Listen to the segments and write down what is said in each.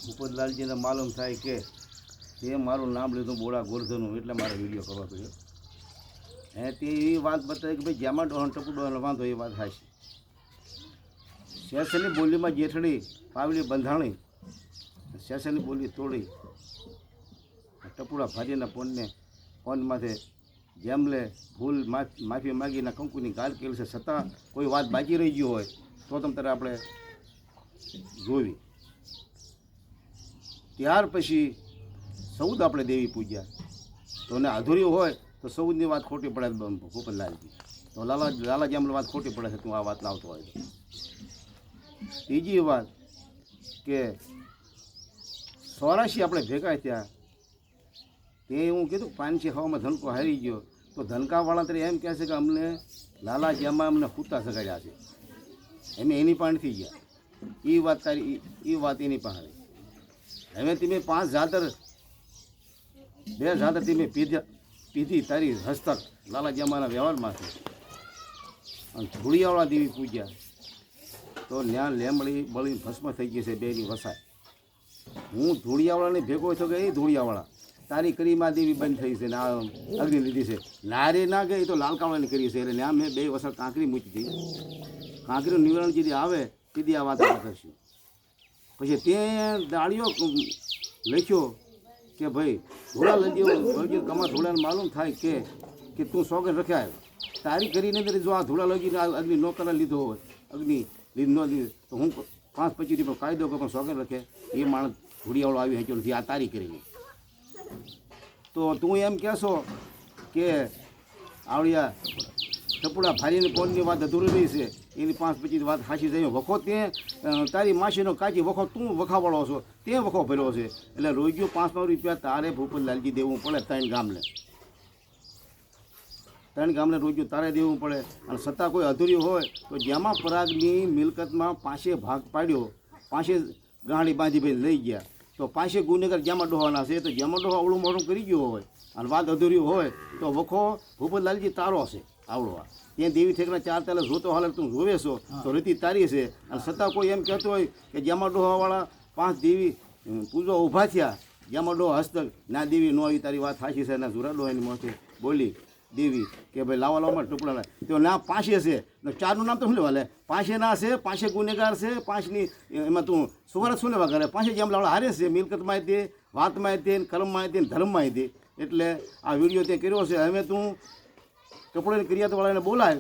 ભૂપતલાલજીને માલુમ થાય કે તે મારું નામ લીધું બોળા ગોરધનનું, એટલે મારે વિડીયો કરવા પડ્યો. તે એવી વાત બતાવી કે ભાઈ જેમાં ડોહન ટપુ ડોહન વાંધો એ વાત હાશી. શેષની બોલીમાં જેઠડી પાવલી બંધાણી, શેષની બોલી તોડી ટપુડા ભાજીના પોનમાંથી જેમલે ભૂલ માફી માગીને કંકુની ગાલ કેલી છે, છતાં કોઈ વાત બાકી રહી ગયો હોય તો તમ તારે આપણે જોવી. ત્યાર પછી સૌદ આપણે દેવી પૂજ્યા, તો ને અધૂરી હોય તો સૌદની વાત ખોટી પડે ભૂપતલાલજી, તો લાલાજી અમને વાત ખોટી પડે છે તું આ વાત લાવતો હોય તો. ત્રીજી વાત કે 84 આપણે ભેગા થયા, તે હું કીધું 500 ખાવામાં ધનકો હારી ગયો, તો ધનકાવાળા તરીકે એમ કહે છે કે અમને લાલાજીમાં અમને ખૂતા સગાડ્યા છે, એની પણ થઈ ગયા. એ વાત તારી એ વાત એની પાસે. હવે તમે 5 જાતર 2 જાતર તમે પીધી તારી હસ્તક લાલાજીમાના વ્યવહારમાંથી, અને ધૂળિયાવાળા દેવી પૂજ્યા, તો ન્યા લેમડી બળી ભસ્મ થઈ ગઈ છે બેની વસાય. હું ધૂળિયાવાળાને ભેગો છો કે એ ધૂળિયાવાળા તારી કરીમાં દેવી બંધ થઈ છે ને આ અગ્નિ લીધી છે, નારે ના ગઈ તો લાલકાવાળાની કરી છે, એટલે ત્યાં મેં 2 વસર કાંકરી મૂકી હતી. કાંકરીનું નિવારણ જેથી આવે તેથી આ વાત આપણે કરશું. પછી તે દાળીઓ લખ્યો કે ભાઈ ધોળા લગી કમા ધોળાને માલુમ થાય કે તું સોગન રખ્યા તારી કરીને અંદર જો આ ધોળા લગીને અગ્નિ ન કરવા લીધો હોય, અગ્નિ લીધ ન લીધો તો હું 5-25 રૂપિયા કાયદો કે પણ સોગન રખે એ માણસ ધૂળિયાવાળો આવી શક્યો નથી આ તારી કરીને. તો તું એમ કહેશો કે આવડિયા ટપુડા ભારીને કોણની વાત અધૂરી રહી છે, એની 5-25 વાત હાંસી જાય. વખો તે તારી માસીનો કાચી વખો તું વખાવાળો છો, તે વખો ભર્યો છે, એટલે રોજ્યો 500 રૂપિયા તારે ભૂપતલાલજી દેવું પડે. 3 ગામને રોજ્યું તારે દેવું પડે. અને છતાં કોઈ અધૂરી હોય તો જેમાં પરાગની મિલકતમાં 5 ભાગ પાડ્યો, 5 ગાંડી બાંધી ભાઈ લઈ ગયા, તો 5 ગુનેગાર જેમાં ડોહાના છે, તો જેમાં ડોહા અવળું મોડું કરી ગયો હોય અને વાત અધૂરી હોય તો વખો ભૂપતલાલજી તારો છે આવડવા. ત્યાં દેવી ઠેકડા 4 તાલે જોતો હાલે તું જોવે છો તો રીતિ તારી છે. અને છતાં કોઈ એમ કહેતો હોય કે જેમાં ડોહાવાળા 5 દેવી પૂજો ઊભા થયા, જેમાં ડોહા હસ્તક ના દેવી ન આવી તારી વાત સાચી છે, ના જુરા ડોહાની મોથે બોલી દેવી કે ભાઈ લાવા લાવવામાં ટુકડા તો ના 5 છે, 4નું નામ તો શું લેવા લે, 5 ના છે, 5 ગુનેગાર છે, 5ની એમાં તું સુવરત શું લેવા કરે, 5 જેમ લાવડા હારે છે, મિલકતમાં તે વાતમાં તે કર્મમાં તે ધર્મમાં તે. એટલે આ વિડીયો તે કર્યો છે. હવે તું કપડાની ક્રિયાતવાળાને બોલાય,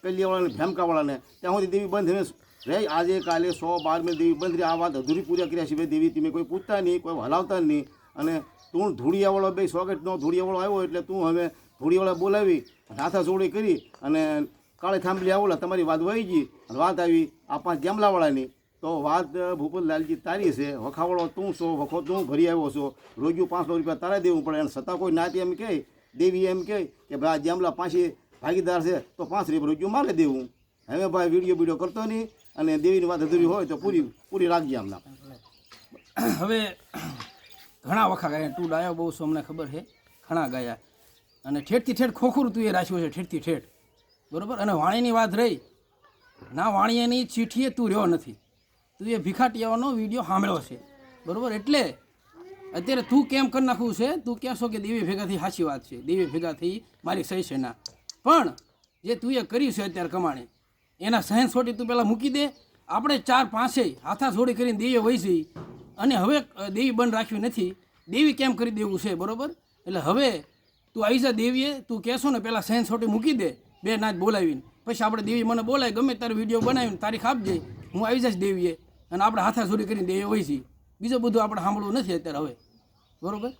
કલિયાવાળાને ભેમકાવાળાને, ત્યાં સુધી દેવી બંધ હવે રહે. આજે કાલે 100-12 મેં દેવી બંધ રહી. આ વાત અધૂરી પૂરા કર્યા સિવાય દેવી તમે કોઈ પૂછતા નહીં, કોઈ હલાવતા નહીં. અને તું ધૂળિયાવાળો બે સોકેટનો ધૂળિયાવાળો આવ્યો એટલે તું હવે ધૂળિયાવાળા બોલાવી હાથા જોડી કરી અને કાળે થાંભલી આવોલા તમારી વાત વહી ગઈ અને વાત આવી આ 5 જેમલાવાળાની. તો વાત ભૂપતલાલજી તારી છે, વખાવાળો તું છો, વખો તું ભરી આવ્યો છો, રોજ્યું 500 રૂપિયા તારે દેવું પડે. અને છતાં કોઈ નાતી એમ કહે, દેવી એમ કહે કે ભાઈ આ જેમલા 5 ભાગીદાર છે તો 5 રૂપિયા રોજ્યું મારે દેવું. હવે ભાઈ વિડીયો કરતો નહીં, અને દેવીની વાત અધૂરી હોય તો પૂરી રાખજે આમના. હવે ઘણા વખા ગાયા, તું ડાયો બહુ છો, અમને ખબર છે, ઘણા ગાયા. અને ઠેઠથી ઠેઠ ખોખું તું એ રાખ્યું છે, ઠેઠથી ઠેઠ, બરાબર. અને વાણીની વાત રહી, ના વાણીયાની ચીઠીએ તું રહ્યો નથી, તું એ ભીખાટીયાઓનો વિડીયો સાંભળ્યો છે, બરાબર. એટલે અત્યારે તું કેમ કરી નાખવું છે, તું કહેશો કે દેવી ભેગાથી સાચી વાત છે, દેવી ભેગાથી મારી સહી છે ના, પણ જે તું એ કર્યું છે અત્યારે કમાણી એના સહેન સોટી તું પહેલાં મૂકી દે. આપણે 4-5 હાથા જોડી કરીને દેવીએ વહી જઈ, અને હવે દેવી બંધ રાખ્યું નથી, દેવી કેમ કરી દેવું છે, બરાબર. એટલે હવે તું આવી જા દેવીએ, તું કહેશો ને પહેલાં સહેન સોટી મૂકી દે, 2 નાચ બોલાવીને, પછી આપણે દેવી મને બોલાય ગમે તારો વિડીયો બનાવીને તારીખ આપજે, હું આવી જઈશ દેવીએ, અને આપણે હાથા જોડી કરીને દેવીએ વહી જઈ. બીજું બધું આપણે સાંભળવું નથી અત્યારે હવે, બરાબર.